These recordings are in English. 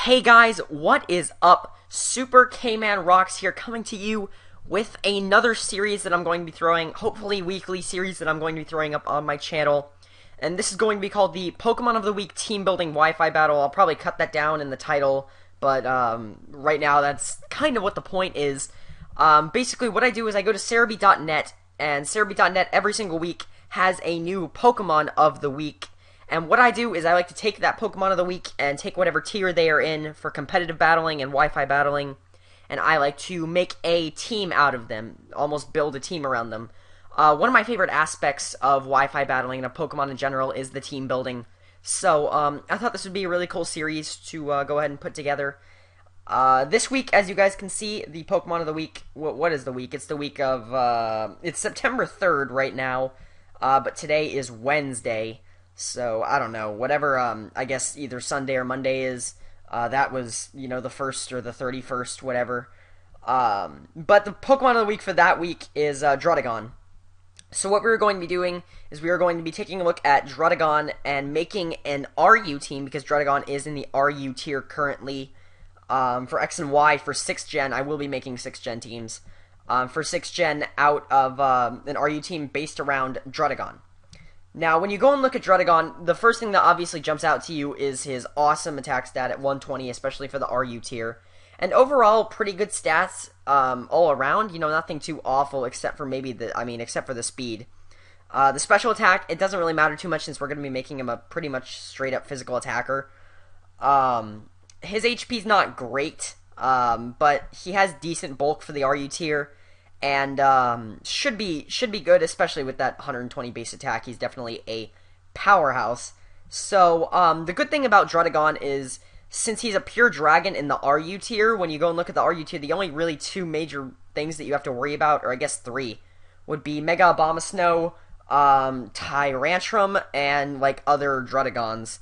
Hey guys, what is up? Super K-Man Rocks here, coming to you with another series that I'm going to be throwing, hopefully weekly series that I'm going to be throwing up on my channel. And this is going to be called the Pokemon of the Week Team Building Wi-Fi Battle. I'll probably cut that down in the title, but right now that's kind of what the point is. Basically what I do is I go to Cerebi.net, and Cerebi.net every single week has a new Pokemon of the Week. And what I do is I like to take that Pokemon of the Week and take whatever tier they are in for competitive battling and Wi-Fi battling, and I like to make a team out of them, almost build a team around them. One of my favorite aspects of Wi-Fi battling and of Pokemon in general is the team building. So I thought this would be a really cool series to go ahead and put together. This week, as you guys can see, the Pokemon of the Week, what is the week? It's the week of, it's September 3rd right now, but today is Wednesday. So, I don't know, whatever, I guess either Sunday or Monday is, that was, the 1st or the 31st, whatever. But the Pokemon of the Week for that week is, Druddigon. So what we're going to be doing is we are going to be taking a look at Druddigon and making an RU team, because Druddigon is in the RU tier currently. For X and Y, for 6th Gen, I will be making 6th Gen teams. For 6th Gen, out of an RU team based around Druddigon. Now, when you go and look at Druddigon, the first thing that obviously jumps out to you is his awesome attack stat at 120, especially for the RU tier. And overall, pretty good stats all around. Nothing too awful except for except for the speed. The special attack, it doesn't really matter too much since we're going to be making him a pretty much straight-up physical attacker. His HP's not great, but he has decent bulk for the RU tier. And should be good, especially with that 120 base attack. He's definitely a powerhouse. So the good thing about Druddigon is, since he's a pure dragon in the RU tier, when you go and look at the RU tier, the only really two major things that you have to worry about, or I guess three, would be Mega Abomasnow, Tyrantrum, and like other Druddigons.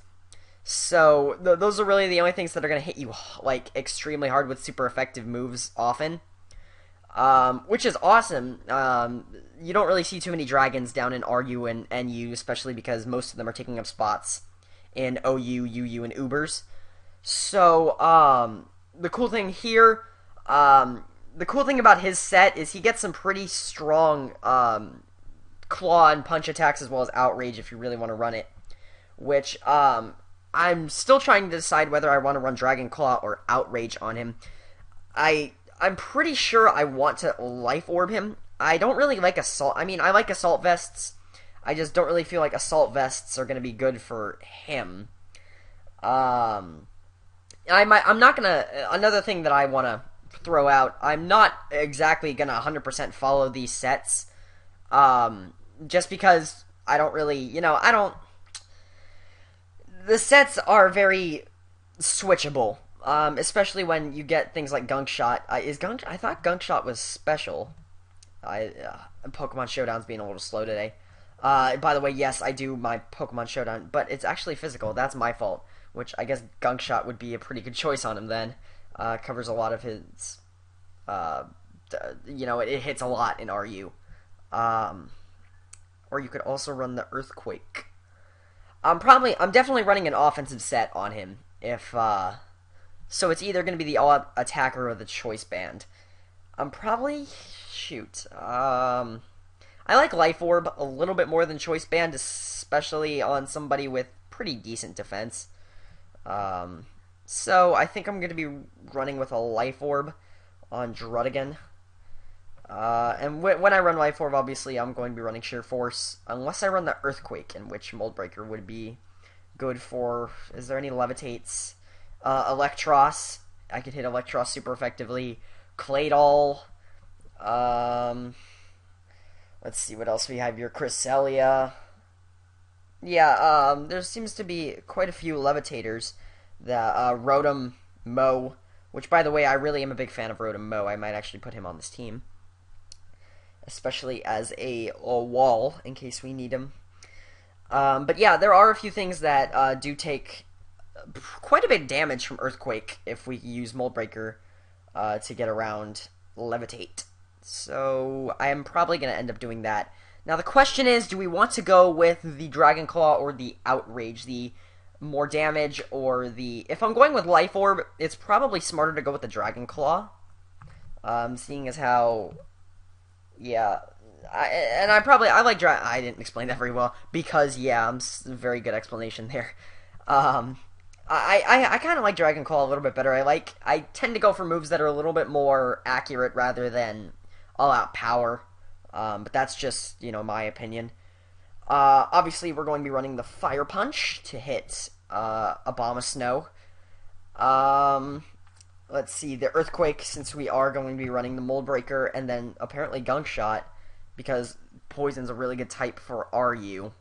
So those are really the only things that are going to hit you like extremely hard with super effective moves often. Which is awesome. You don't really see too many dragons down in RU and NU, especially because most of them are taking up spots in OU, UU, and Ubers. So, the cool thing here, the cool thing about his set is he gets some pretty strong, claw and punch attacks as well as outrage if you really want to run it. Which, I'm still trying to decide whether I want to run Dragon Claw or Outrage on him. I'm pretty sure I want to Life Orb him. I don't really like Assault. I like Assault Vests. I just don't really feel like Assault Vests are going to be good for him. I'm not going to... Another thing that I want to throw out, I'm not exactly going to 100% follow these sets. Just because I don't really... I don't... The sets are very switchable. Especially when you get things like Gunk Shot. I thought Gunk Shot was special. Pokemon Showdown's being a little slow today. By the way, yes, I do my Pokemon Showdown, but it's actually physical. That's my fault. Which I guess Gunk Shot would be a pretty good choice on him then. Covers a lot of his... it hits a lot in RU. Or you could also run the Earthquake. I'm definitely running an offensive set on him. So it's either going to be the all attacker or the choice band. I like Life Orb a little bit more than choice band, especially on somebody with pretty decent defense. So I think I'm going to be running with a Life Orb on Druddigon. And when I run Life Orb, obviously I'm going to be running Sheer Force, unless I run the Earthquake, in which Mold Breaker would be good for. Is there any Levitates? Electros. I could hit Electros super effectively. Claydol. Let's see what else we have here. Cresselia. Yeah, there seems to be quite a few Levitators. The Rotom Mow, which, by the way, I really am a big fan of Rotom Mow. I might actually put him on this team. Especially as a wall, in case we need him. But yeah, there are a few things that do take quite a bit of damage from Earthquake if we use Mold Breaker to get around Levitate. So I am probably going to end up doing that. Now the question is, do we want to go with the Dragon Claw or the Outrage, the more damage, or the... If I'm going with Life Orb, it's probably smarter to go with the Dragon Claw. Seeing as how... Yeah... I like I didn't explain that very well, because, yeah, very good explanation there. I kind of like Dragon Claw a little bit better. I tend to go for moves that are a little bit more accurate rather than all-out power. But that's just, my opinion. Obviously, we're going to be running the Fire Punch to hit Abomasnow. Let's see, the Earthquake, since we are going to be running the Mold Breaker, and then apparently Gunk Shot, because Poison's a really good type for RU,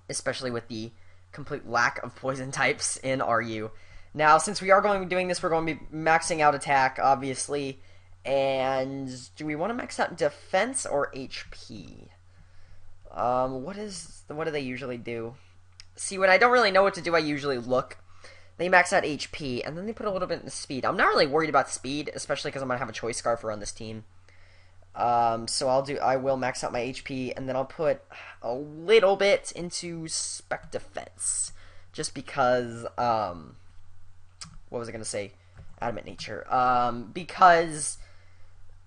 especially with the complete lack of Poison types in RU. Now, since we are going to be doing this, we're going to be maxing out attack, obviously, and do we want to max out defense or HP? What do they usually do? See, when I don't really know what to do, I usually look. They max out HP, and then they put a little bit in speed. I'm not really worried about speed, especially because I'm going to have a Choice Scarf on this team. So I will max out my HP, and then I'll put a little bit into Spec Defense. Just because, what was I going to say? Adamant Nature. Because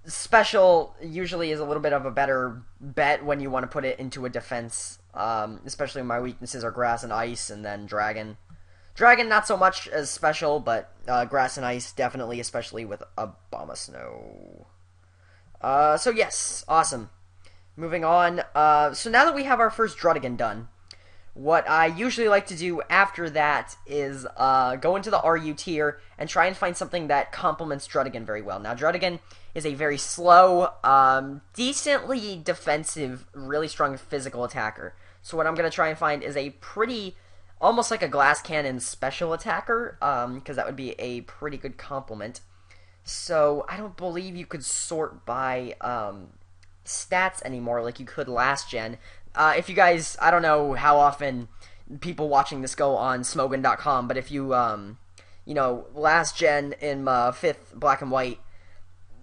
Special usually is a little bit of a better bet when you want to put it into a defense. Especially when my weaknesses are Grass and Ice, and then Dragon. Dragon, not so much as Special, but Grass and Ice, definitely, especially with Abomasnow. So yes, awesome. Moving on. So now that we have our first Druddigon done, what I usually like to do after that is go into the RU tier and try and find something that complements Druddigon very well. Now, Druddigon is a very slow, decently defensive, really strong physical attacker. So what I'm going to try and find is a pretty, almost like a Glass Cannon special attacker, because that would be a pretty good complement. So I don't believe you could sort by stats anymore like you could last gen. If you guys, I don't know how often people watching this go on Smogan.com, but if you, last gen in 5th Black and White,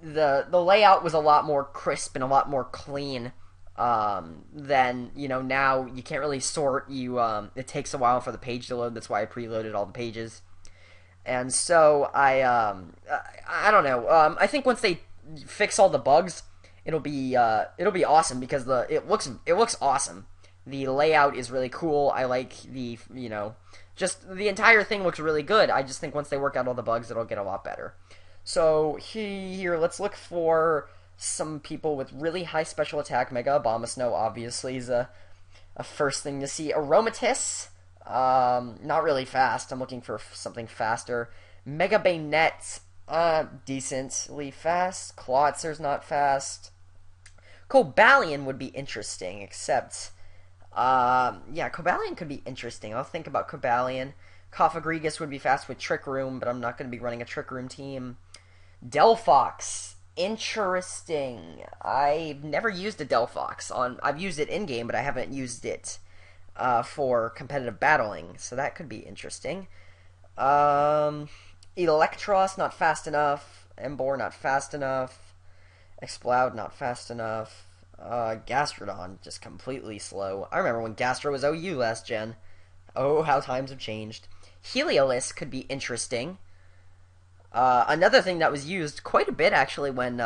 the layout was a lot more crisp and a lot more clean than, now you can't really sort. It takes a while for the page to load. That's why I preloaded all the pages. And so I don't know. I think once they fix all the bugs, it'll be awesome, because it looks awesome. The layout is really cool. I like the just the entire thing looks really good. I just think once they work out all the bugs, it'll get a lot better. So here, let's look for some people with really high special attack. Mega Abomasnow obviously is a first thing to see. Aromatisse. Not really fast. I'm looking for something faster. Mega Bayonet, decently fast. Clawtzer's not fast. Cobalion would be interesting, except, yeah, Cobalion could be interesting. I'll think about Cobalion. Cophagrigus would be fast with Trick Room, but I'm not going to be running a Trick Room team. Delphox, interesting. I've never used a Delphox. I've used it in-game, but I haven't used it for competitive battling, so that could be interesting. Electros, not fast enough. Embor, not fast enough. Exploud, not fast enough. Gastrodon, just completely slow. I remember when Gastro was OU last gen. Oh, how times have changed. Heliolisk could be interesting. Another thing that was used quite a bit, actually, when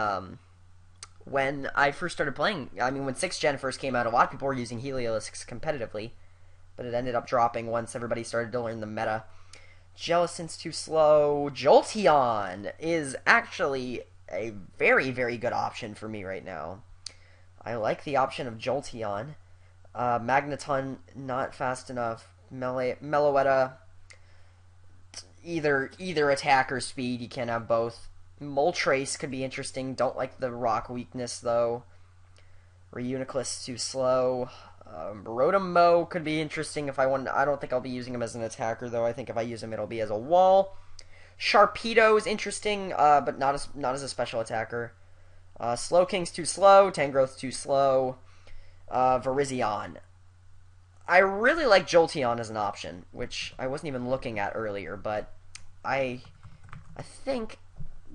I first started playing, I mean, when 6th gen first came out, a lot of people were using Heliolisks competitively, but it ended up dropping once everybody started to learn the meta. Jellicent's too slow. Jolteon is actually a very, very good option for me right now. I like the option of Jolteon. Magneton, not fast enough. Meloetta, either attack or speed. You can't have both. Moltres could be interesting. Don't like the rock weakness, though. Reuniclus too slow. Rotom-Mow could be interesting if I want. I don't think I'll be using him as an attacker, though. I think if I use him, it'll be as a wall. Sharpedo is interesting, but not as a special attacker. Slowking's too slow. Tangrowth's too slow. Virizion. I really like Jolteon as an option, which I wasn't even looking at earlier, but I think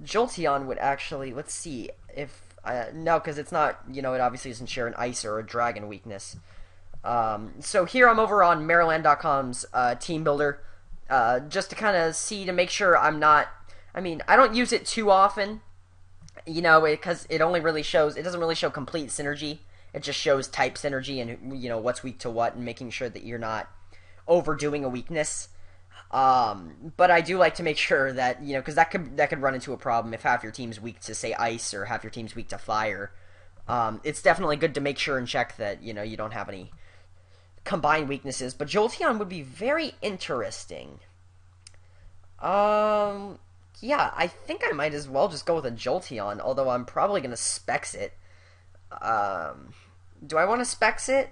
Jolteon would actually, let's see, if, no, because it's not, it obviously doesn't share an Ice or a Dragon weakness. So here I'm over on Maryland.com's team builder, just to kind of see to make sure I'm not. I mean, I don't use it too often, because it only really shows. It doesn't really show complete synergy. It just shows type synergy and what's weak to what, and making sure that you're not overdoing a weakness. But I do like to make sure that because that could run into a problem if half your team's weak to, say, ice, or half your team's weak to fire. It's definitely good to make sure and check that you don't have any combined weaknesses. But Jolteon would be very interesting. Yeah, I think I might as well just go with a Jolteon, although I'm probably gonna Specs it. Do I want to Specs it,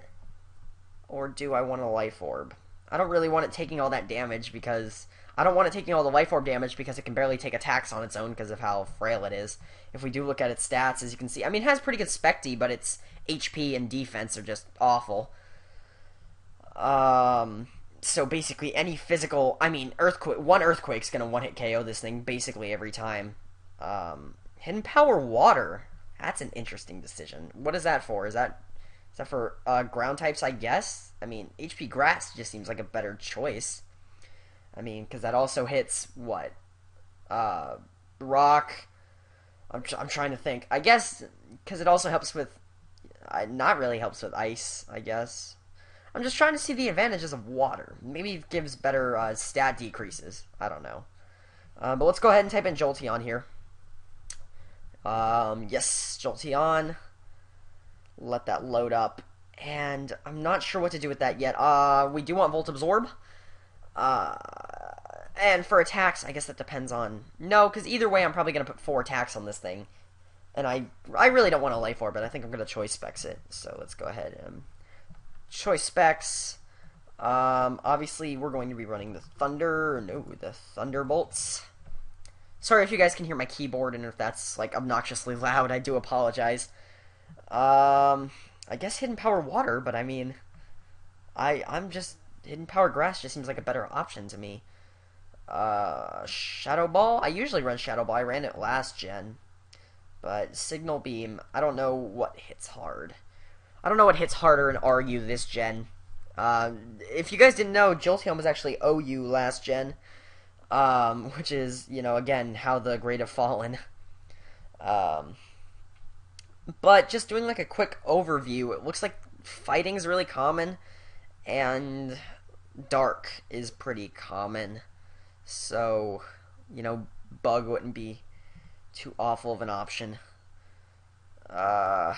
or do I want a Life Orb? I don't really want it taking all that damage because I don't want it taking all the Life Orb damage because it can barely take attacks on its own because of how frail it is. If we do look at its stats, as you can see, I mean, it has pretty good Specty, but its HP and defense are just awful. So basically any physical, I mean, one Earthquake's gonna one-hit KO this thing basically every time. Hidden Power Water, that's an interesting decision. What is that for? Is that for ground types, I guess? I mean, HP Grass just seems like a better choice. I mean, because that also hits, what? Rock. I'm trying to think. I guess, because it also helps with, not really helps with ice, I guess. I'm just trying to see the advantages of water. Maybe it gives better stat decreases. I don't know. But let's go ahead and type in Jolteon here. Yes, Jolteon. Let that load up. And I'm not sure what to do with that yet. We do want Volt Absorb. And for attacks, I guess that depends on... No, because either way, I'm probably going to put 4 attacks on this thing. And I really don't want a Life Orb, but I think I'm going to Choice Specs it. So let's go ahead and Choice Specs. Obviously, we're going to be running the the Thunderbolts. Sorry if you guys can hear my keyboard and if that's, like, obnoxiously loud. I do apologize. I guess Hidden Power Water, but I mean, I'm just... Hidden Power Grass just seems like a better option to me. Shadow Ball? I usually run Shadow Ball. I ran it last gen. But Signal Beam, I don't know what hits hard. I don't know what hits harder in RU this gen. If you guys didn't know, Jolteon was actually OU last gen. Which is, again, how the grade have fallen. But just doing like a quick overview, it looks like fighting is really common, and dark is pretty common. So, bug wouldn't be too awful of an option. I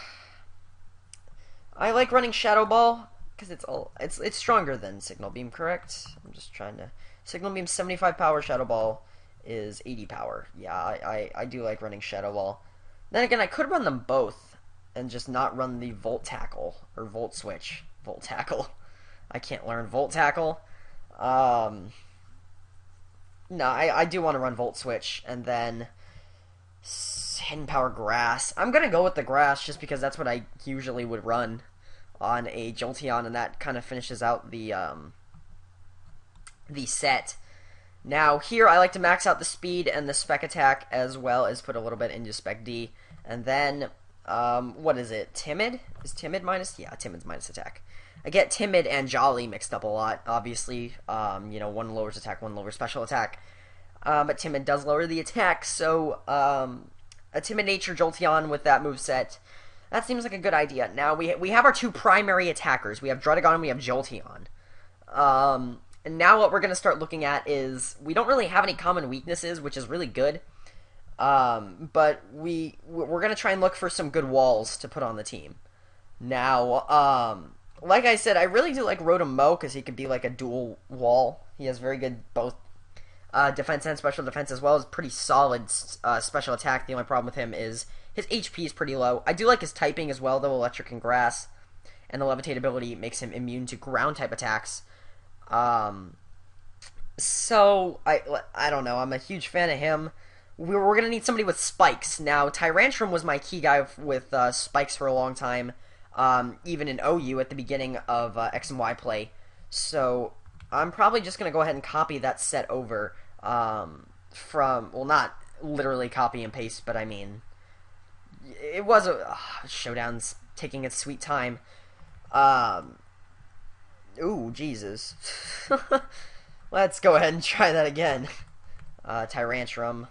like running Shadow Ball because it's stronger than Signal Beam, correct? I'm just trying to... Signal Beam 75 power, Shadow Ball is 80 power. Yeah, I do like running Shadow Ball. Then again, I could run them both and just not run the Volt Tackle or Volt Switch. Volt Tackle. I can't learn Volt Tackle. No, I do want to run Volt Switch and then Hidden Power Grass. I'm gonna go with the Grass just because that's what I usually would run on a Jolteon, and that kind of finishes out the set. Now here I like to max out the speed and the spec attack as well as put a little bit into spec D. And then what is it? Timid? Is Timid minus? Yeah, Timid's minus attack. I get Timid and Jolly mixed up a lot, obviously. One lowers attack, one lowers special attack. But Timid does lower the attack, so a Timid Nature Jolteon with that moveset, that seems like a good idea. Now we have our 2 primary attackers. We have Druddigon and we have Jolteon. And now what we're going to start looking at is, we don't really have any common weaknesses, which is really good. But we're going to try and look for some good walls to put on the team. Now, like I said, I really do like Rotom Mow because he could be like a dual wall. He has very good both defense and special defense, as well as pretty solid special attack. The only problem with him is his HP is pretty low. I do like his typing as well, though, Electric and Grass. And the Levitate ability makes him immune to ground-type attacks. So, I don't know. I'm a huge fan of him. We're going to need somebody with spikes. Now, Tyrantrum was my key guy with spikes for a long time, even in OU at the beginning of X and Y play. So, I'm probably just going to go ahead and copy that set over from, well, not literally copy and paste, but I mean, it was Showdown's taking its sweet time. Ooh, Jesus. Let's go ahead and try that again. Tyrantrum.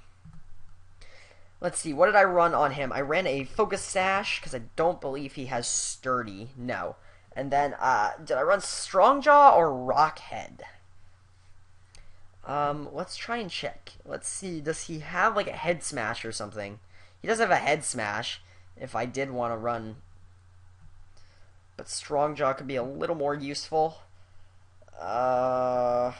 Let's see, what did I run on him? I ran a Focus Sash, because I don't believe he has Sturdy. No. And then, did I run Strongjaw or Rockhead? Let's try and check. Let's see, does he have, like, a Head Smash or something? He does have a Head Smash, if I did want to run. But Strongjaw could be a little more useful. I'm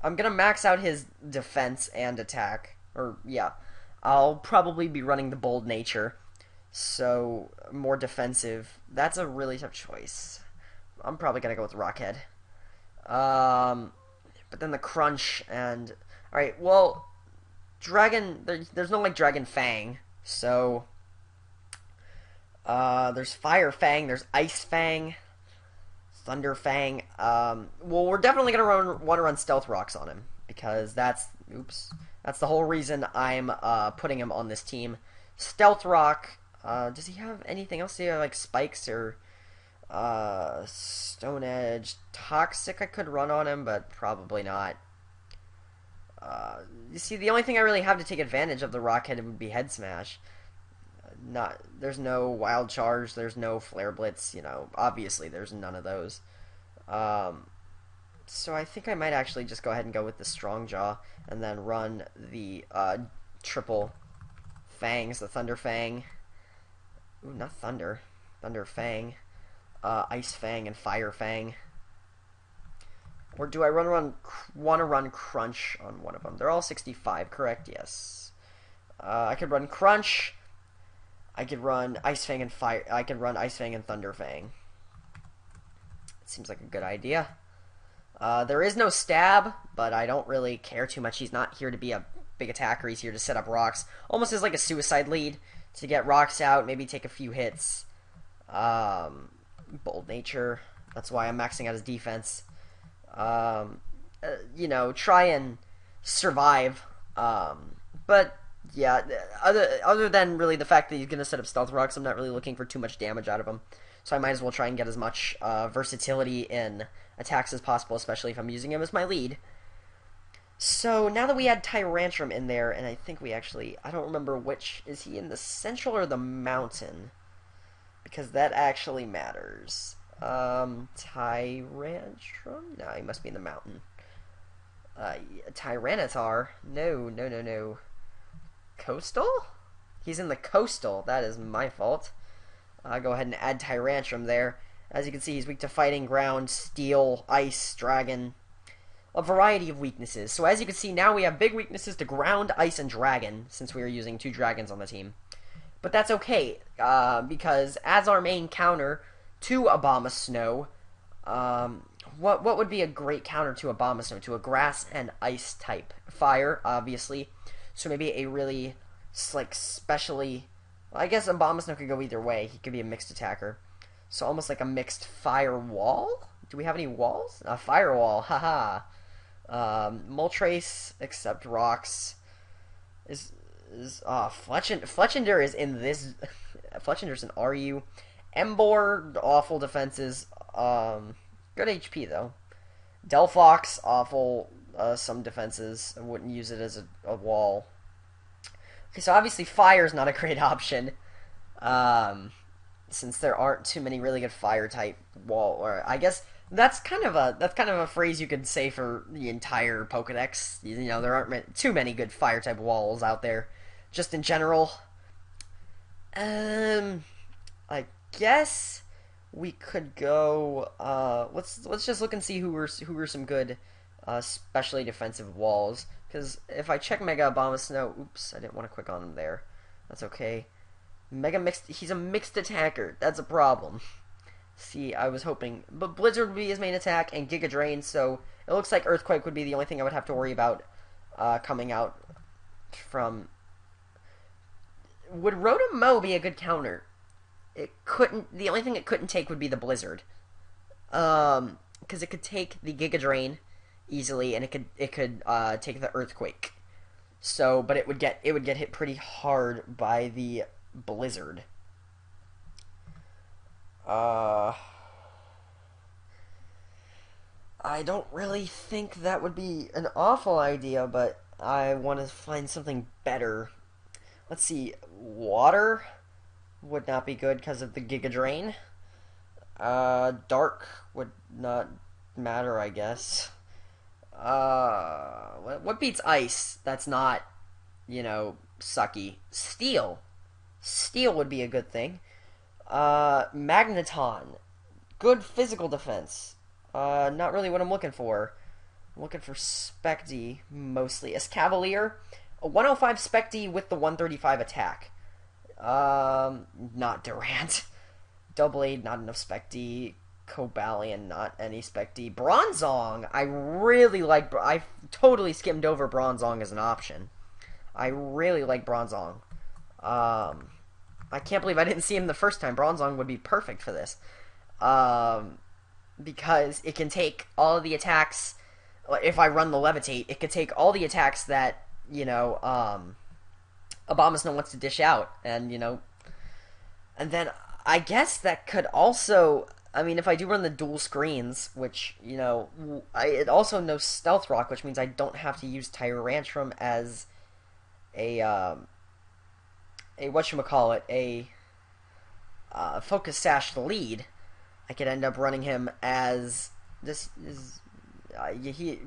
gonna max out his defense and attack. Or, yeah. I'll probably be running the Bold Nature. So, more defensive. That's a really tough choice. I'm probably gonna go with Rockhead. But then the Crunch and... Alright, well... Dragon... There's no, like, Dragon Fang. So... there's Fire Fang, there's Ice Fang, Thunder Fang. Well, we're definitely gonna want to run Stealth Rocks on him, because that's the whole reason I'm putting him on this team. Stealth Rock. Does he have anything else? Do he have, like, Spikes or Stone Edge? Toxic I could run on him, but probably not. You see, the only thing I really have to take advantage of the Rockhead would be Head Smash. There's no Wild Charge, there's no Flare Blitz, you know, obviously there's none of those. So I think I might actually just go ahead and go with the Strongjaw, and then run the, triple Fangs, the Thunder Fang. Ooh, not Thunder. Thunder Fang. Ice Fang and Fire Fang. Or do I want to run Crunch on one of them? They're all 65, correct? Yes. I could run Crunch. I could run Ice Fang and Fire. I could run Ice Fang and Thunder Fang. It seems like a good idea. There is no Stab, but I don't really care too much. He's not here to be a big attacker. He's here to set up rocks, almost as like a suicide lead to get rocks out, maybe take a few hits. Bold Nature. That's why I'm maxing out his defense. You know, try and survive. But yeah, other than really the fact that he's gonna set up Stealth Rocks, I'm not really looking for too much damage out of him. So I might as well try and get as much versatility in attacks as possible, especially if I'm using him as my lead. So now that we had Tyrantrum in there, and I think we actually, I don't remember which, is he in the Central or the Mountain? Because that actually matters. Tyrantrum? No, he must be in the Mountain. Tyranitar? No. Coastal? He's in the Coastal. That is my fault. I'll go ahead and add Tyrantrum there. As you can see, he's weak to Fighting, Ground, Steel, Ice, Dragon. A variety of weaknesses. So as you can see, now we have big weaknesses to Ground, Ice, and Dragon, since we are using 2 dragons on the team. But that's okay, because as our main counter to Abomasnow, what would be a great counter to Abomasnow? To a Grass and Ice type. Fire, obviously. So maybe a really, like, specially... Well, I guess Abomasnow could go either way. He could be a mixed attacker. So almost like a mixed Fire Wall? Do we have any walls? A Firewall, haha. Moltres, except rocks. Fletchinder is in this. Fletchinder's an RU. Embor, awful defenses. Good HP though. Delphox, awful. Some defenses. I wouldn't use it as a wall. Okay, so obviously fire's not a great option. Since there aren't too many really good fire type wall, or I guess that's kind of a phrase you could say for the entire Pokedex. You know, there aren't too many good fire type walls out there, just in general. I guess we could go. Let's just look and see who are some good, specially defensive walls. Because if I check Mega Abomasnow, oops, I didn't want to click on him there. That's okay. He's a mixed attacker. That's a problem. See, I was hoping, but Blizzard would be his main attack and Giga Drain, so it looks like Earthquake would be the only thing I would have to worry about coming out from. Would Rotom-Mow be a good counter? It couldn't. The only thing it couldn't take would be the Blizzard, because it could take the Giga Drain easily, and it could take the Earthquake. So, but it would get hit pretty hard by the Blizzard. I don't really think that would be an awful idea, but I want to find something better. Let's see, water would not be good because of the Giga Drain. Dark would not matter, I guess. What beats ice? That's not, sucky. Steel. Steel would be a good thing. Magneton. Good physical defense. Not really what I'm looking for. I'm looking for Specty, mostly. Escavalier. A 105 Specty with the 135 attack. Not Durant. Doublade, not enough Specty. Cobalion, not any Specty. Bronzong, I really like. I totally skimmed over Bronzong as an option. I really like Bronzong. I can't believe I didn't see him the first time. Bronzong would be perfect for this. Because it can take all of the attacks. If I run the Levitate, it could take all the attacks that, Abomasnow wants to dish out. And then I guess that could also, I mean, if I do run the dual screens, which, it also knows Stealth Rock, which means I don't have to use Tyrantrum as whatchamacallit, Focus Sash lead. I could end up running him as,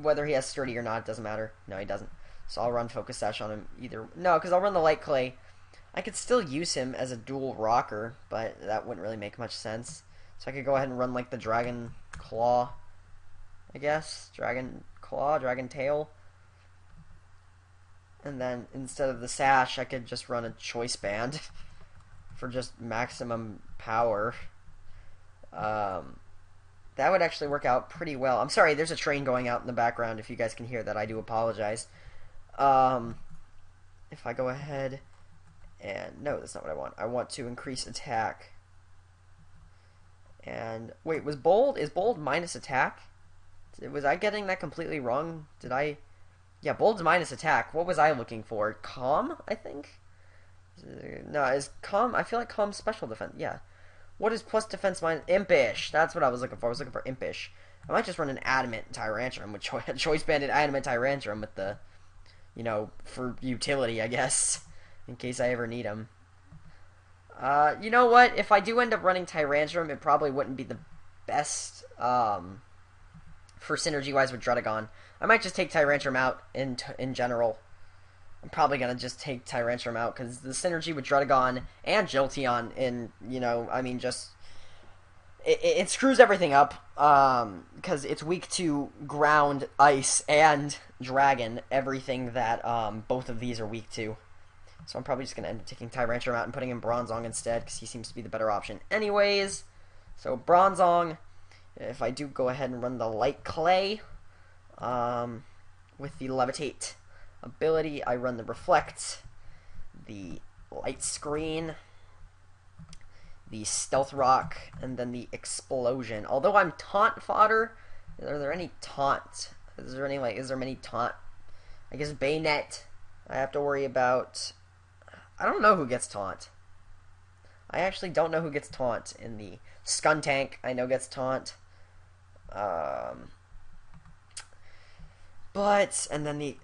whether he has Sturdy or not, it doesn't matter. No, he doesn't. So I'll run Focus Sash on him either. No, because I'll run the Light Clay. I could still use him as a dual rocker, but that wouldn't really make much sense. So I could go ahead and run like the Dragon Claw, I guess. Dragon Claw, Dragon Tail. And then instead of the Sash, I could just run a Choice Band for just maximum power. That would actually work out pretty well. I'm sorry, there's a train going out in the background. If you guys can hear that, I do apologize. If I go ahead and... No, that's not what I want. I want to increase attack. And... Wait, is Bold minus attack? Was I getting that completely wrong? Did I... Yeah, Bold's minus attack. What was I looking for? Calm, I think? No, is Calm... I feel like Calm's special defense. Yeah. What is plus defense minus... Impish. That's what I was looking for. I was looking for Impish. I might just run an Adamant Tyrantrum with Choice Banded Adamant Tyrantrum with the... for utility, I guess. In case I ever need them. You know what? If I do end up running Tyrantrum, it probably wouldn't be the best, for synergy-wise with Druddigon. I might just take Tyrantrum out in general. I'm probably going to just take Tyrantrum out, because the synergy with Druddigon and Jolteon just... It screws everything up, because it's weak to Ground, Ice, and Dragon, everything that both of these are weak to. So I'm probably just going to end up taking Tyrantrum out and putting in Bronzong instead, because he seems to be the better option anyways. So Bronzong, if I do go ahead and run the Light Clay, with the Levitate ability, I run the Reflect, the Light Screen, the Stealth Rock, and then the Explosion. Although I'm taunt fodder, are there any taunt? Is there many taunt? I guess Bayonet, I have to worry about. I don't know who gets taunt. I actually don't know who gets taunt in the Skuntank. I know gets taunt. But, and then the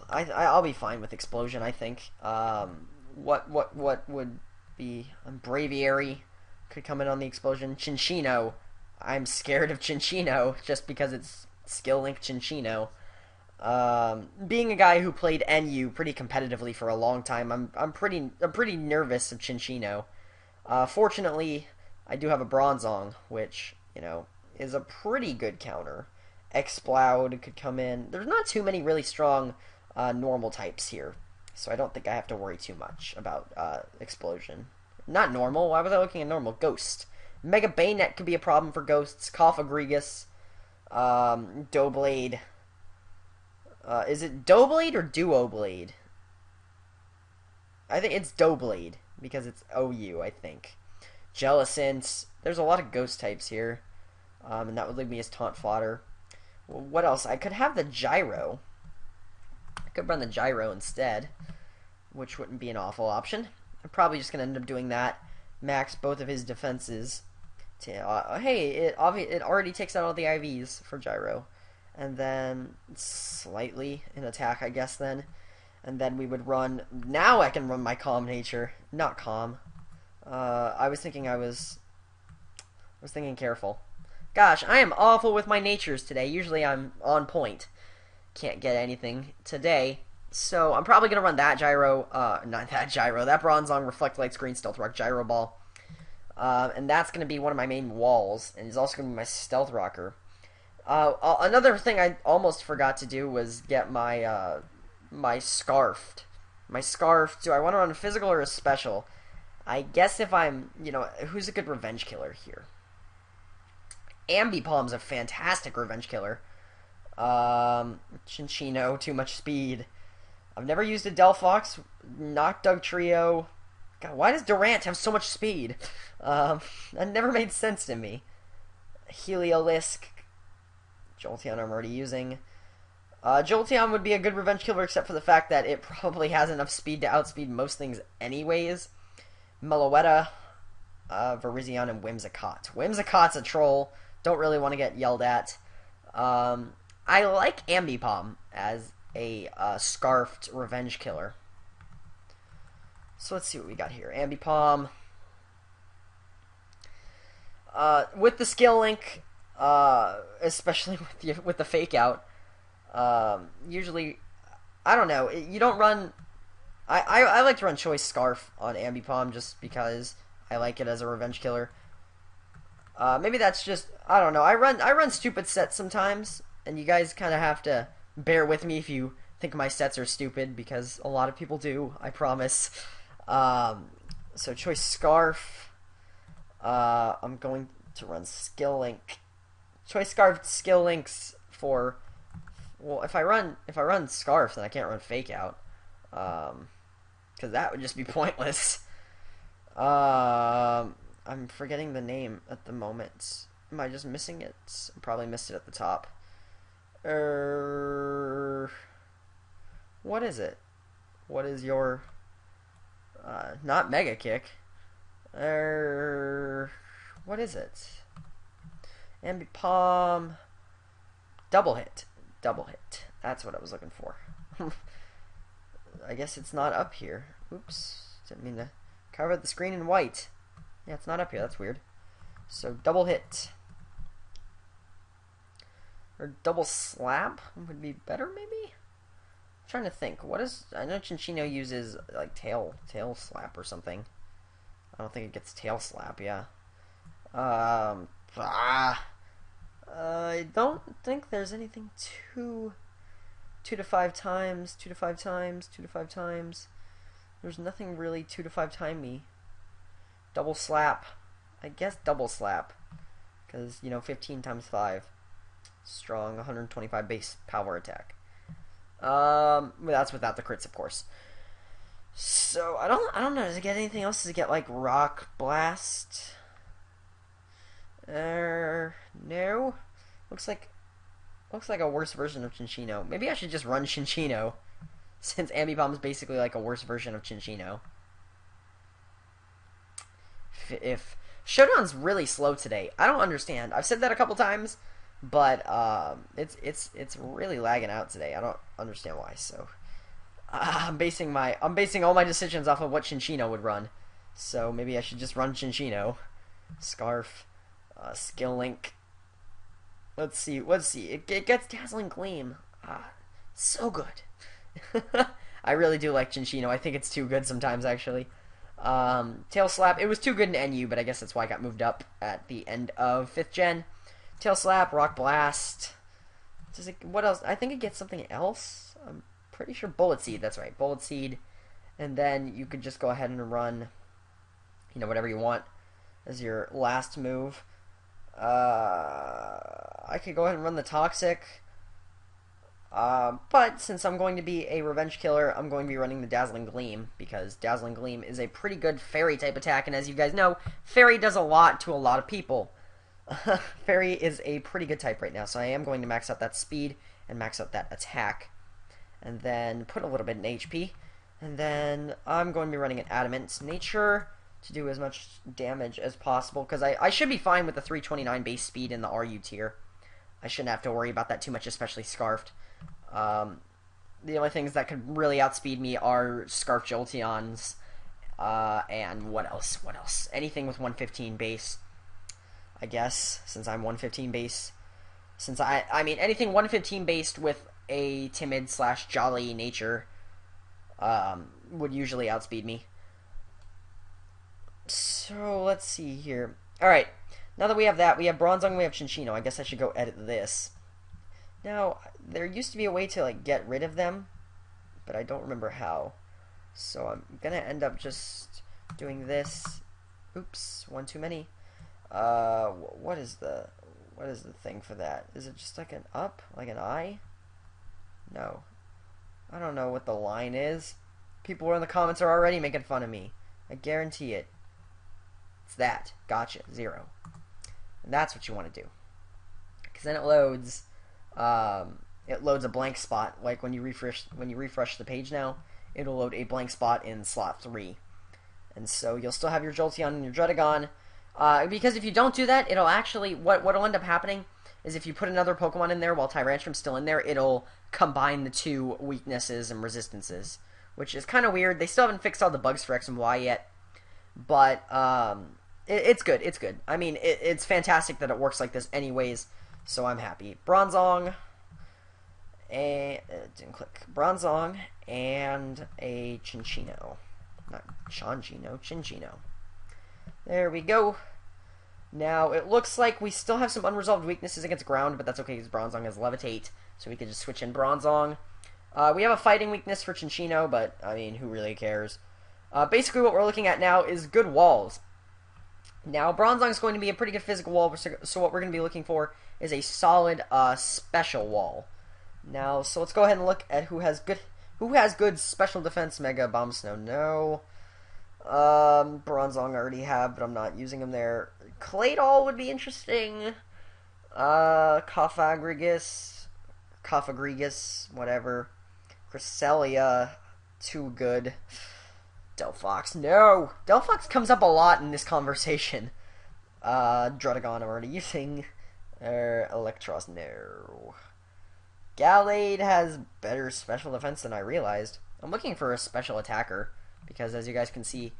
I'll be fine with Explosion, I think. What would be... Braviary could come in on the Explosion. Chinchino. I'm scared of Chinchino, just because it's Skill Link Chinchino. Being a guy who played NU pretty competitively for a long time, I'm pretty nervous of Chinchino. Fortunately, I do have a Bronzong, which, is a pretty good counter. Exploud could come in. There's not too many really strong normal types here, so I don't think I have to worry too much about Explosion. Not normal. Why was I looking at normal? Ghost. Mega Bayonet could be a problem for Ghosts. Coffagrigus. Doughblade. Is it Doughblade or Duoblade? I think it's Doughblade, because it's OU, I think. Jellicent. There's a lot of Ghost types here. And that would leave me as Taunt Fodder. Well, what else? I could have the Gyro. I could run the Gyro instead, which wouldn't be an awful option. I'm probably just going to end up doing that. Max both of his defenses Hey, it already takes out all the IVs for Gyro, and then slightly in attack, I guess. Then, and then we would run. Now I can run my Calm Nature, not Calm. I was thinking careful. Gosh, I am awful with my natures today. Usually I'm on point. Can't get anything today. So I'm probably gonna run that Gyro, not that Gyro, that Bronzong Reflect Light Screen Stealth Rock Gyro Ball. And that's going to be one of my main walls, and it's also going to be my Stealth Rocker. Another thing I almost forgot to do was get my my Scarfed. My Scarf, do I want to run a physical or a special? I guess if I'm, who's a good revenge killer here? Ambipom's a fantastic revenge killer. Chinchino, too much speed. I've never used a Delphox, not Dugtrio. God, why does Durant have so much speed? That never made sense to me. Heliolisk. Jolteon I'm already using. Jolteon would be a good revenge killer except for the fact that it probably has enough speed to outspeed most things anyways. Meloetta, Virizion, and Whimsicott. Whimsicott's a troll. Don't really want to get yelled at. I like Ambipom as a scarfed revenge killer. So let's see what we got here. Ambipom. With the skill link, especially with the fake out, usually, I don't know, you don't run. I like to run Choice Scarf on Ambipom just because I like it as a revenge killer. Maybe that's just, I don't know. I run stupid sets sometimes, and you guys kind of have to bear with me if you think my sets are stupid, because a lot of people do, I promise. So Choice Scarf. I'm going to run Skill Link. Choice Scarf Skill Links for, well, if I run Scarf, then I can't run Fake Out, because that would just be pointless. I'm forgetting the name at the moment. Am I just missing it? I probably missed it at the top. What is it? What is your not Mega Kick? What is it? Ambipom. Double hit. Double hit. That's what I was looking for. I guess it's not up here. Oops. Didn't mean to cover the screen in white. Yeah, it's not up here. That's weird. So, double hit. Or double slap would be better, maybe? I'm trying to think. What is... I know Chinchino uses, like, tail slap or something. I don't think it gets tail slap, yeah. I don't think there's anything 2 to 5 times, 2 to 5 times, 2 to 5 times. There's nothing really 2 to 5 time me. Double slap. I guess double slap. Because, 15 times 5. Strong, 125 base power attack. That's without the crits, of course. So, I don't know. Does it get anything else? Does it get, like, Rock Blast? No. Looks like a worse version of Chinchino. Maybe I should just run Chinchino, since Ambipom is basically like a worse version of Chinchino. If Showdown's really slow today, I don't understand. I've said that a couple times, but it's really lagging out today. I don't understand why. So I'm basing all my decisions off of what Chinchino would run. So maybe I should just run Chinchino. Scarf, Skill Link. Let's see. It gets Dazzling Gleam. So good. I really do like Chinchino. I think it's too good sometimes, actually. Tail Slap. It was too good in NU, but I guess that's why I got moved up at the end of 5th gen. Tail Slap, Rock Blast. What else? I think it gets something else. I'm pretty sure Bullet Seed. That's right, Bullet Seed. And then you could just go ahead and run, whatever you want as your last move. I could go ahead and run the Toxic. But since I'm going to be a revenge killer, I'm going to be running the Dazzling Gleam, because Dazzling Gleam is a pretty good Fairy type attack, and as you guys know, Fairy does a lot to a lot of people. Fairy is a pretty good type right now, so I am going to max out that speed and max out that attack, and then put a little bit in HP, and then I'm going to be running an Adamant Nature, to do as much damage as possible, because I should be fine with the 329 base speed in the RU tier. I shouldn't have to worry about that too much, especially Scarfed. The only things that could really outspeed me are Scarf Jolteons, and what else? What else? Anything with 115 base, I guess, since I'm 115 base. Since I mean, anything 115 based with a timid / jolly nature would usually outspeed me. So, let's see here. Alright, now that we have that, we have Bronzong and we have Chinchino. I guess I should go edit this. Now, there used to be a way to, like, get rid of them, but I don't remember how. So I'm gonna end up just doing this. Oops, one too many. What is the thing for that? Is it just like an up? Like an I? No. I don't know what the line is. People in the comments are already making fun of me. I guarantee it. It's that. Gotcha. 0. And that's what you want to do. Because then it loads a blank spot. Like when you refresh the page now, it'll load a blank spot in slot 3. And so you'll still have your Jolteon and your Druddigon. Because if you don't do that, it'll actually what'll end up happening is if you put another Pokemon in there while Tyrantrum's still in there, it'll combine the two weaknesses and resistances, which is kind of weird. They still haven't fixed all the bugs for X and Y yet, but it's good. It's good. I mean, it's fantastic that it works like this anyways, so I'm happy. Bronzong, didn't click. Bronzong and a Chinchino. Not Chanchino, Chinchino. There we go. Now, it looks like we still have some unresolved weaknesses against ground, but that's okay because Bronzong has Levitate, so we can just switch in Bronzong. We have a fighting weakness for Chinchino, but, I mean, who really cares? Basically, what we're looking at now is good walls. Now, Bronzong is going to be a pretty good physical wall, so what we're going to be looking for is a solid special wall. Now, so let's go ahead and look at who has good special defense. Mega Bomb Snow, no. Bronzong I already have, but I'm not using him there. Claydol would be interesting. Cophagrigus, whatever. Cresselia, too good. Delphox, no! Delphox comes up a lot in this conversation. Druddigon I'm already using. Electros, no. Gallade has better special defense than I realized. I'm looking for a special attacker, because as you guys can see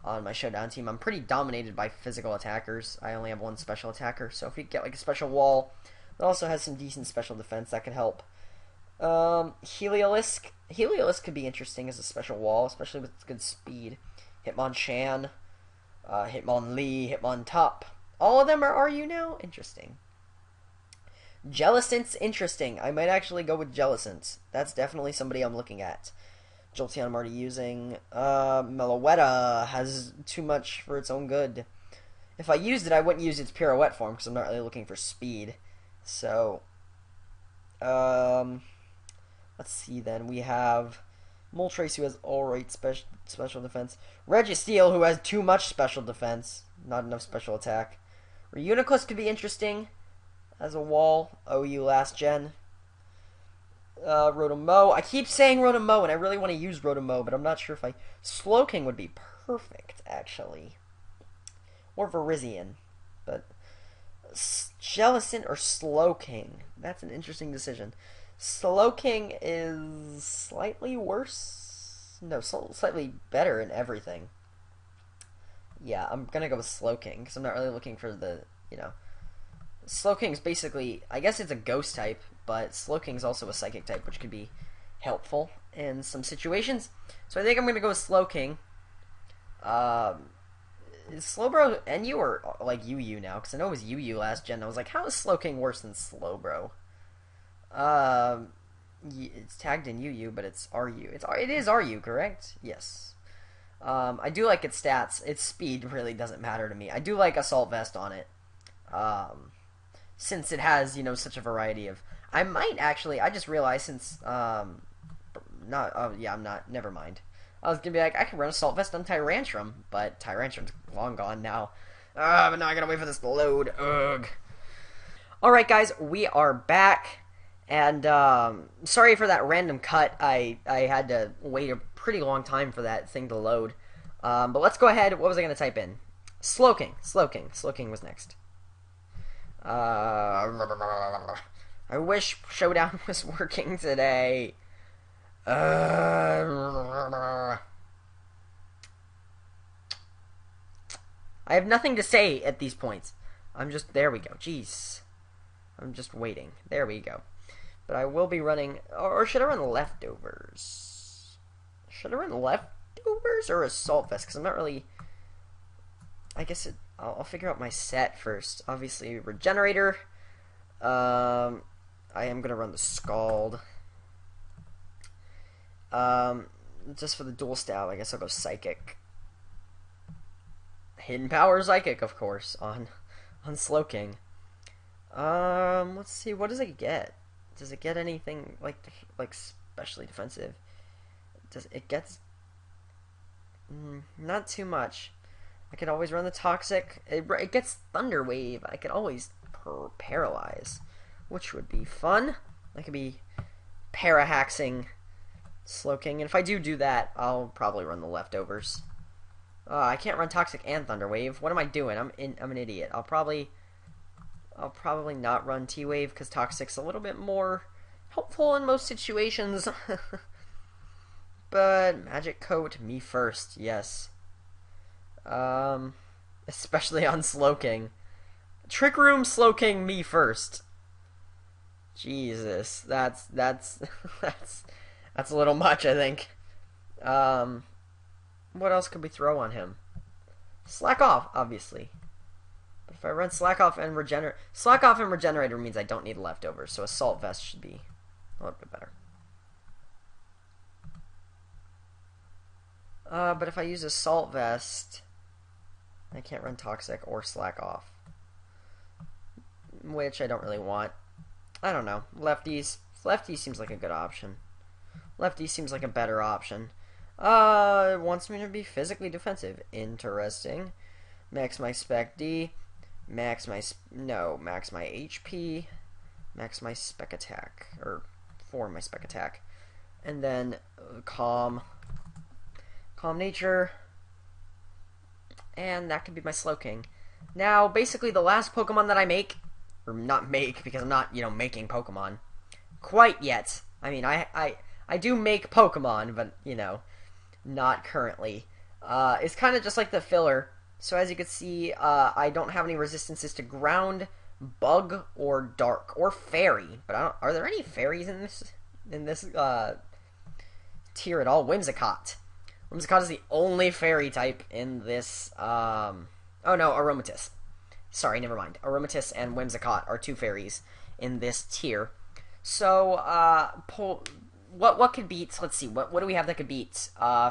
on my Showdown team, I'm pretty dominated by physical attackers. I only have one special attacker, so if we get like a special wall that also has some decent special defense, that could help. Heliolisk could be interesting as a special wall, especially with good speed. Hitmonchan, Hitmonlee, Hitmontop. All of them are RU now? Interesting. Jellicent's interesting. I might actually go with Jellicent. That's definitely somebody I'm looking at. Jolteon I'm already using. Meloetta has too much for its own good. If I used it, I wouldn't use its pirouette form because I'm not really looking for speed. So, let's see then. We have Moltres, who has alright special defense. Registeel, who has too much special defense. Not enough special attack. Reuniclus could be interesting as a wall. OU last gen. Rotomo. I keep saying Rotomo, and I really want to use Rotomo, but I'm not sure if Slowking would be perfect, actually. Or Virizion. But Jellicent or Slowking? That's an interesting decision. Slowking is slightly worse? No, slightly better in everything. Yeah, I'm gonna go with Slowking, because I'm not really looking for the, Slowking's basically, I guess it's a ghost type, but Slowking's also a psychic type, which could be helpful in some situations. So I think I'm going to go with Slowking. Is Slowbro NU or like UU now? Because I know it was UU last gen. I was like, how is Slowking worse than Slowbro? It's tagged in UU, but it's RU. It is RU, correct? Yes. I do like its stats. Its speed really doesn't matter to me. I do like Assault Vest on it. Since it has, such a variety of... I might actually... I just realized since... I'm not... Never mind. I was gonna be like, I can run Assault Vest on Tyrantrum, but Tyrantrum's long gone now. But now I gotta wait for this to load. Ugh. Alright, guys, we are back. And, sorry for that random cut. I had to wait a pretty long time for that thing to load. But let's go ahead. What was I going to type in? Slowking. Slowking was next. I wish Showdown was working today. I have nothing to say at these points. There we go. Jeez. I'm just waiting. There we go. But I will be running, or should I run leftovers? Should I run leftovers or assault vest? Because I'm not really, I guess I'll figure out my set first. Obviously, regenerator. I am going to run the Scald. Just for the dual stab, I guess I'll go Psychic. Hidden Power Psychic, of course, on Slowking. Let's see, what does it get? Does it get anything like specially defensive? It gets not too much. I could always run the Toxic. It gets Thunder Wave. I could always Paralyze, which would be fun. I could be para-haxing Slowking, and if I do that, I'll probably run the leftovers. I can't run Toxic and Thunder Wave. What am I doing? I'm an idiot. I'll probably not run T-Wave because Toxic's a little bit more helpful in most situations. But Magic Coat, me first, yes. Especially on Slowking. Trick Room Slowking, me first. Jesus, that's a little much, I think. What else could we throw on him? Slack Off, obviously. But if I run Slack Off and Regenerator means I don't need leftovers, so Assault Vest should be a little bit better. But if I use Assault Vest, I can't run Toxic or Slack Off, which I don't really want. I don't know. Lefty seems like a good option. Lefty seems like a better option. It wants me to be physically defensive. Interesting. Max my Spec D. Max my HP. Max my Spec Attack. Or for my Spec Attack. And then Calm Nature. And that could be my Slowking. Now, basically the last Pokemon that I make, or not make, because I'm not, making Pokemon quite yet. I mean, I do make Pokemon, but, not currently. It's kind of just like the filler. So as you can see, I don't have any resistances to ground, bug, or dark, or fairy. But are there any fairies in this tier at all? Whimsicott. Whimsicott is the only fairy type in this. Oh no, Aromatisse. Sorry, never mind. Aromatisse and Whimsicott are two fairies in this tier. So, what could beat? Let's see. What do we have that could beat?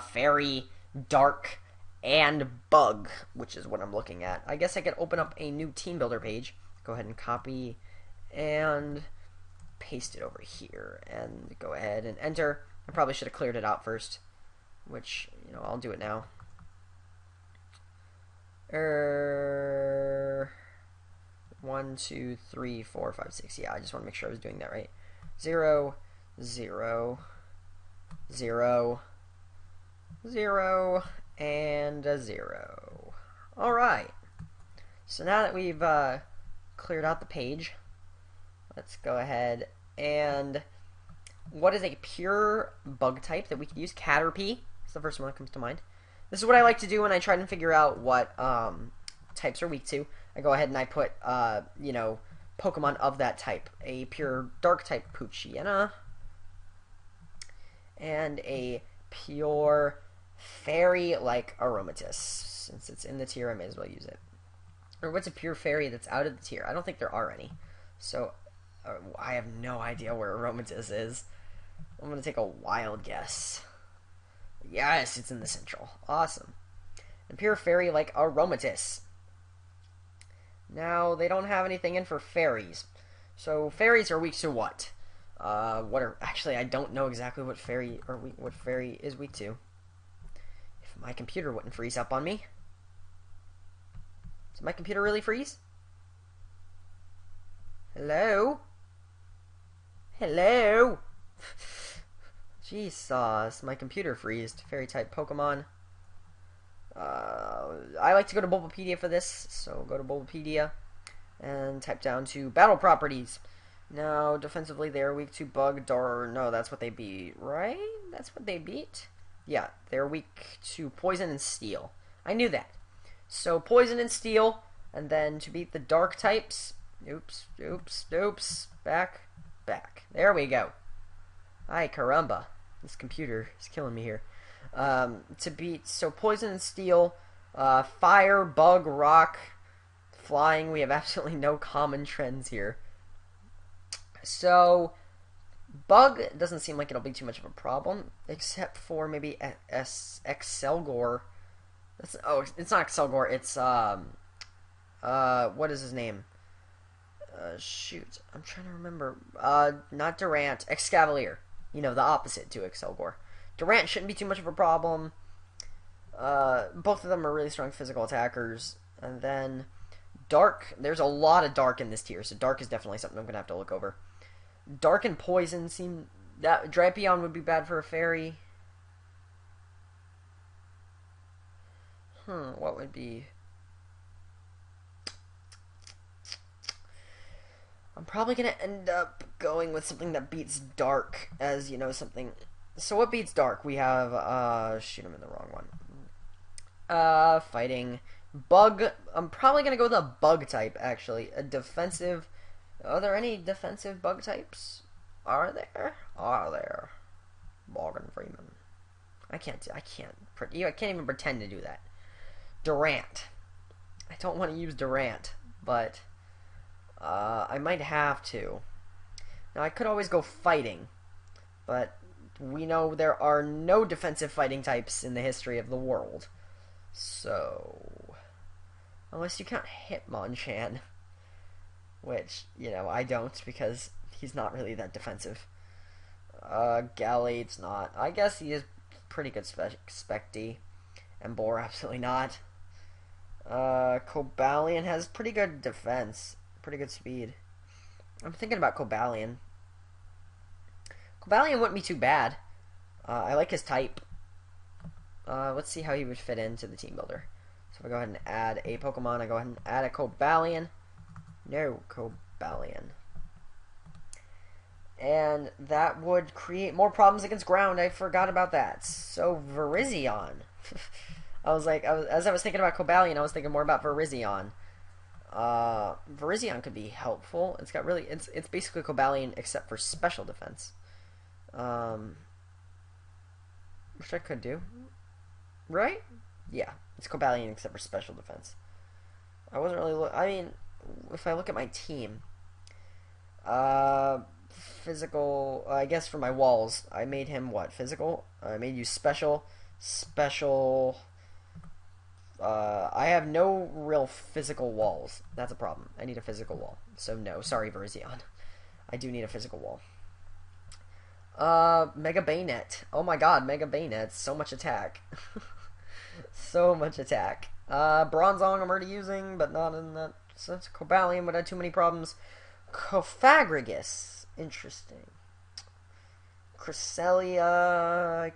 Fairy, dark, and bug, which is what I'm looking at. I guess I could open up a new team builder page. Go ahead and copy and paste it over here, and go ahead and enter. I probably should have cleared it out first, which I'll do it now. 1, 2, 3, 4, 5, 6. Yeah, I just want to make sure I was doing that right. 0, 0, 0, 0, and a 0. Alright. So now that we've cleared out the page, let's go ahead and... What is a pure bug type that we could use? Caterpie. It's the first one that comes to mind. This is what I like to do when I try to figure out what types are weak to. I go ahead and I put, Pokemon of that type. A pure dark type Poochyena. And a pure fairy like Aromatisse. Since it's in the tier, I may as well use it. Or what's a pure fairy that's out of the tier? I don't think there are any. So, I have no idea where Aromatisse is. I'm going to take a wild guess. Yes, it's in the central. Awesome. And pure fairy like Aromatisse. Now, they don't have anything in for fairies. So, fairies are weak to what? Actually, I don't know exactly what fairy is weak to. If my computer wouldn't freeze up on me. Does my computer really freeze? Hello? Hello? Jesus, my computer freezed. Fairy type Pokemon. I like to go to Bulbapedia for this, so go to Bulbapedia and type down to battle properties. Now, defensively, they're weak to Bug, no, that's what they beat, right? That's what they beat? Yeah, they're weak to Poison and Steel. I knew that. So, Poison and Steel, and then to beat the Dark types, oops, back. There we go. Ay, caramba. This computer is killing me here. To beat, so Poison and Steel, Fire, Bug, Rock, Flying, we have absolutely no common trends here. So, Bug doesn't seem like it'll be too much of a problem, except for maybe Excelgor. It's not Excelgor, it's, what is his name? Shoot, I'm trying to remember. Not Durant, Excavalier. You know, the opposite to Excelgor. Durant shouldn't be too much of a problem. Both of them are really strong physical attackers. And then Dark, there's a lot of Dark in this tier, so Dark is definitely something I'm going to have to look over. Dark and Poison seem... that Drapion would be bad for a fairy. What would be... I'm probably going to end up going with something that beats Dark as, you know, something... So what beats Dark? We have, shoot, I'm in the wrong one. Fighting Bug. I'm probably going to go with a Bug type, actually. A defensive... Are there any defensive Bug types? Are there? Morgan Freeman. I can't even pretend to do that. Durant. I don't want to use Durant, but I might have to. Now, I could always go Fighting, but we know there are no defensive fighting types in the history of the world. So, unless you count Hitmonchan, which, you know, I don't, because he's not really that defensive. Galade's not. I guess he is pretty good Spec-D. Embor, absolutely not. Cobalion has pretty good defense. Pretty good speed. I'm thinking about Cobalion. Cobalion wouldn't be too bad. I like his type. Let's see how he would fit into the team builder. So if I go ahead and add a Pokemon, I go ahead and add a Cobalion. No, Cobalion. And that would create more problems against ground. I forgot about that. So, Virizion. As I was thinking about Cobalion, I was thinking more about Virizion. Virizion could be helpful. It's basically Cobalion except for special defense. Which I could do. Right? Yeah, it's Cobalion except for special defense. I wasn't really I mean, if I look at my team, physical, I guess for my walls, I made him what? Physical? I made you special. I have no real physical walls. That's a problem. I need a physical wall. So no, sorry Virizion. I do need a physical wall. Mega Bayonet. Oh my god, Mega Bayonet. So much attack. So much attack. Bronzong I'm already using, but not in that sense. Cobalion would have too many problems. Cofagrigus. Interesting. Cresselia, I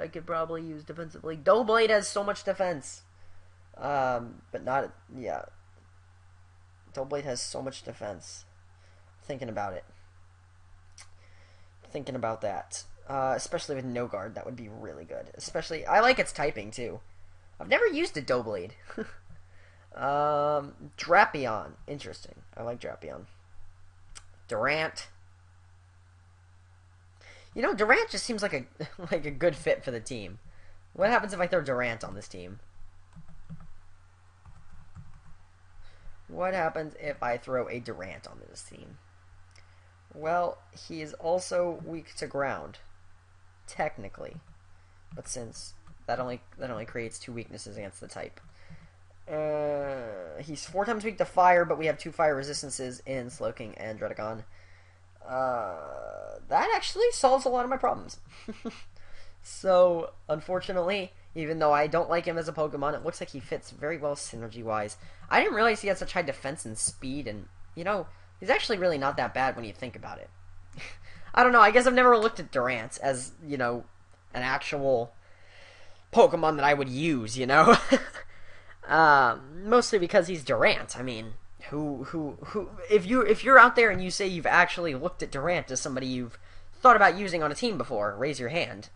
could probably use defensively. Doublade has so much defense. But not, yeah. Doublade has so much defense. Thinking about it. Thinking about that. Especially with no guard, that would be really good. Especially, I like its typing too. I've never used a Doublade. Drapion, interesting. I like Drapion. Durant. You know, Durant just seems like a good fit for the team. What happens if I throw Durant on this team? What happens if I throw a Durant on this team? Well, he is also weak to ground, technically, but since that only creates 2 weaknesses against the type. He's 4 times weak to fire, but we have 2 fire resistances in Slowking and Druddigon. That actually solves a lot of my problems. So, unfortunately, even though I don't like him as a Pokemon, it looks like he fits very well synergy-wise. I didn't realize he had such high defense and speed, and, you know, he's actually really not that bad when you think about it. I don't know, I guess I've never looked at Durant as, you know, an actual Pokemon that I would use, you know? Mostly because he's Durant. I mean, if you're out there and you say you've actually looked at Durant as somebody you've thought about using on a team before, raise your hand.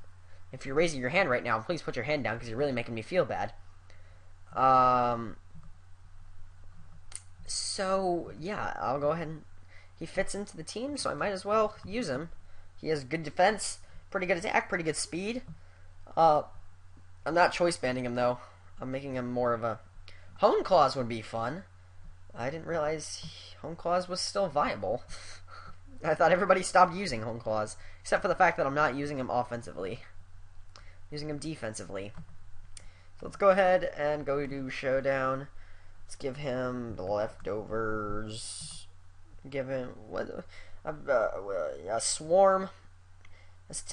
If you're raising your hand right now, please put your hand down because you're really making me feel bad. So yeah, I'll go ahead and he fits into the team, so I might as well use him. He has good defense, pretty good attack, pretty good speed. I'm not choice banding him though. I'm making him more of a Hone Claws would be fun. I didn't realize Hone Claws was still viable. I thought everybody stopped using Hone Claws, except for the fact that I'm not using him offensively. I'm using him defensively. So let's go ahead and go to Showdown. Let's give him the leftovers. Give him a Swarm.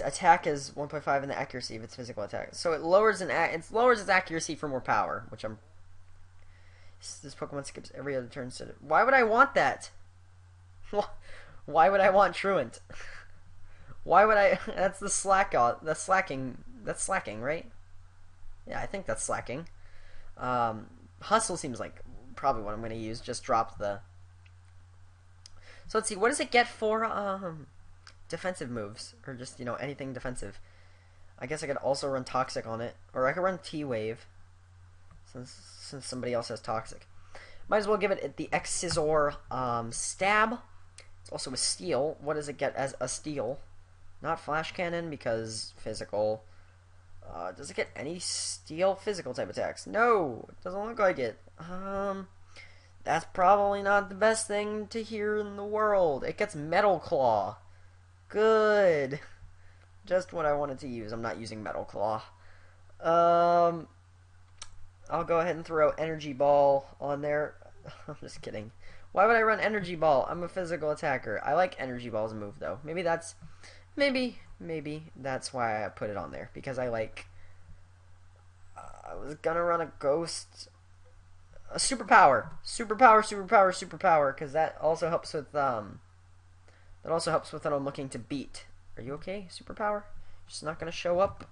Attack is 1.5 and the accuracy of its physical attack. So it lowers its accuracy for more power, which I'm. This Pokemon skips every other turn. Why would I want that? Why would I want Truant? Why would I? That's the That's slacking. That's slacking, right? Yeah, I think that's slacking. Hustle seems like probably what I'm going to use. Just drop the. So let's see. What does it get for defensive moves, or just anything defensive? I guess I could also run Toxic on it, or I could run T-Wave, since somebody else has Toxic. Might as well give it the X-Scissor Stab. It's also a Steel. What does it get as a Steel? Not Flash Cannon because physical. Does it get any Steel physical type attacks? No, it doesn't look like it. That's probably not the best thing to hear in the world. It gets Metal Claw. Good. Just what I wanted to use. I'm not using Metal Claw. I'll go ahead and throw Energy Ball on there. I'm just kidding. Why would I run Energy Ball? I'm a physical attacker. I like Energy Ball's move though. Maybe that's why I put it on there, because I like. I was gonna run a Ghost, a Superpower, because that also helps with what I'm looking to beat. Are you okay, Superpower? Just not gonna show up.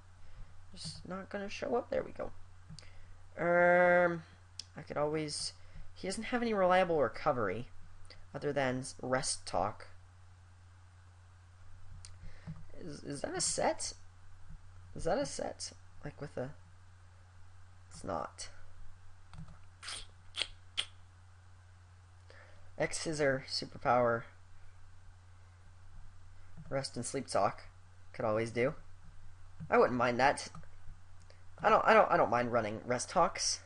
There we go. I could always. He doesn't have any reliable recovery, other than Rest Talk. Is that a set? Is that a set? Like with a... It's not. X-Scissor, Superpower, Rest and Sleep Talk. Could always do. I wouldn't mind that. I don't mind running Rest Talks.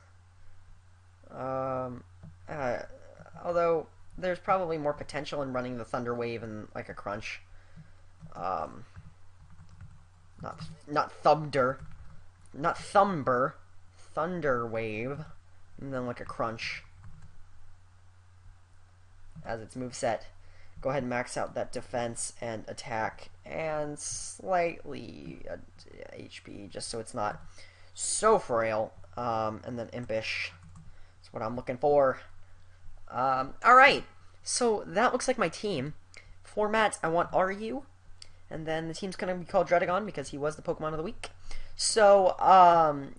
Although there's probably more potential in running the Thunder Wave and like a Crunch. Not Thunder, not Thumber, Thunder Wave, and then like a Crunch as its moveset. Go ahead and max out that defense and attack and slightly HP, just so it's not so frail. And then Impish is what I'm looking for. Alright, so that looks like my team. Format, I want RU. And then the team's going to be called Druddigon because he was the Pokemon of the week. So,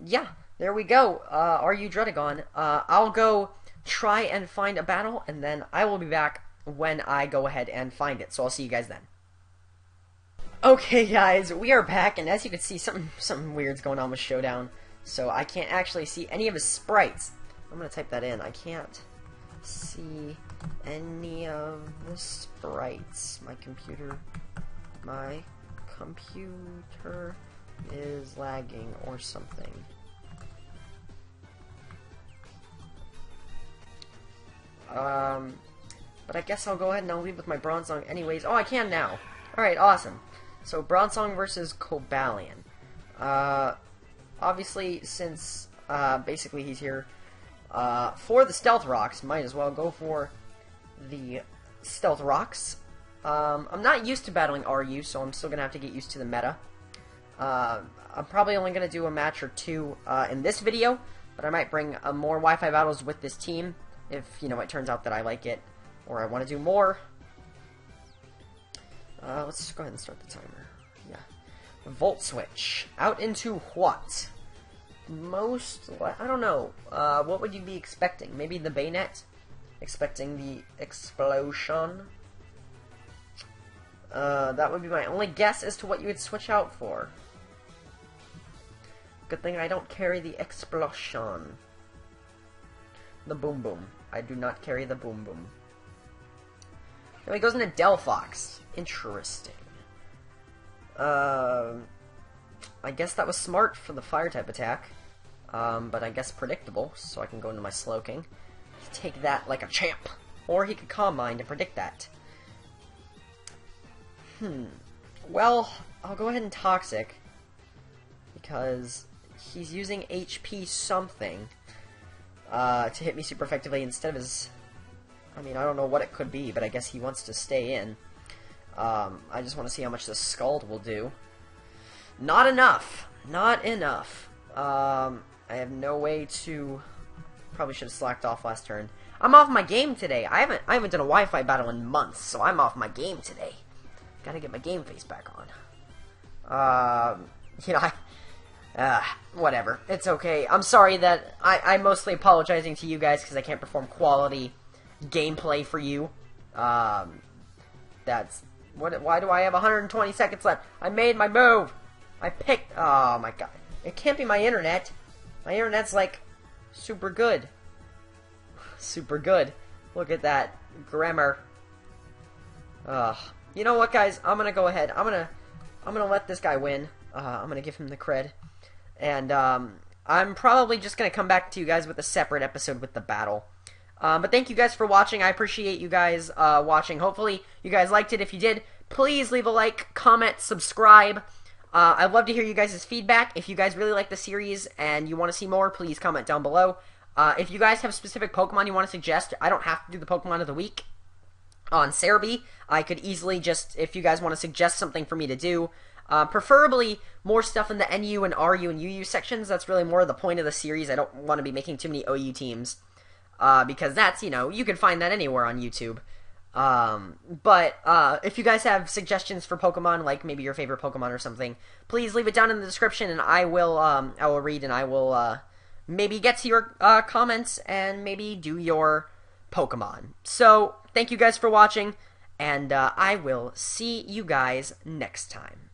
yeah, there we go. RU Druddigon. I'll go try and find a battle, and then I will be back when I go ahead and find it. So I'll see you guys then. Okay, guys, we are back, and as you can see, something weird's going on with Showdown. So I can't actually see any of his sprites. I'm going to type that in. I can't see any of the sprites. My computer is lagging or something. But I guess I'll go ahead and I'll leave with my Bronzong anyways. Oh, I can now. Alright, awesome. So, Bronzong versus Cobalion. Obviously, since, basically he's here, for the Stealth Rocks, might as well go for the Stealth Rocks. I'm not used to battling RU, so I'm still going to have to get used to the meta. I'm probably only going to do a match or two in this video, but I might bring more Wi-Fi battles with this team if, it turns out that I like it, or I want to do more. Let's just go ahead and start the timer. Yeah. Volt Switch. Out into what? I don't know. What would you be expecting? Maybe the bayonet? Expecting the explosion? That would be my only guess as to what you would switch out for. Good thing I don't carry the explosion. The boom boom. I do not carry the boom boom. Now he goes into Delphox. Interesting. I guess that was smart for the fire type attack. But I guess predictable, so I can go into my Slowking. Take that like a champ. Or he could Calm Mind and predict that. Well, I'll go ahead and Toxic. Because he's using HP something to hit me super effectively instead of his... I mean, I don't know what it could be, but I guess he wants to stay in. I just want to see how much the Scald will do. Not enough. Not enough. I have no way to... Probably should have slacked off last turn. I'm off my game today. I haven't done a Wi-Fi battle in months, so I'm off my game today. Gotta get my game face back on. You know, whatever. It's okay. I'm sorry that I'm mostly apologizing to you guys because I can't perform quality gameplay for you. That's... Why do I have 120 seconds left? I made my move! I picked... Oh my god. It can't be my internet. My internet's like... super good. Super good. Look at that. Grammar. You know what, guys? I'm gonna go ahead. I'm gonna let this guy win. I'm gonna give him the cred. And, I'm probably just gonna come back to you guys with a separate episode with the battle. But thank you guys for watching. I appreciate you guys watching. Hopefully you guys liked it. If you did, please leave a like, comment, subscribe. I'd love to hear you guys' feedback. If you guys really like the series and you want to see more, please comment down below. If you guys have specific Pokemon you want to suggest, I don't have to do the Pokemon of the Week on Cerebi. I could easily just, if you guys want to suggest something for me to do, preferably more stuff in the NU and RU and UU sections. That's really more the point of the series. I don't want to be making too many OU teams. Because that's, you know, you can find that anywhere on YouTube. But if you guys have suggestions for Pokemon, like maybe your favorite Pokemon or something, please leave it down in the description, and I will read, and I will, maybe get to your, comments, and maybe do your Pokemon. So, thank you guys for watching, and, I will see you guys next time.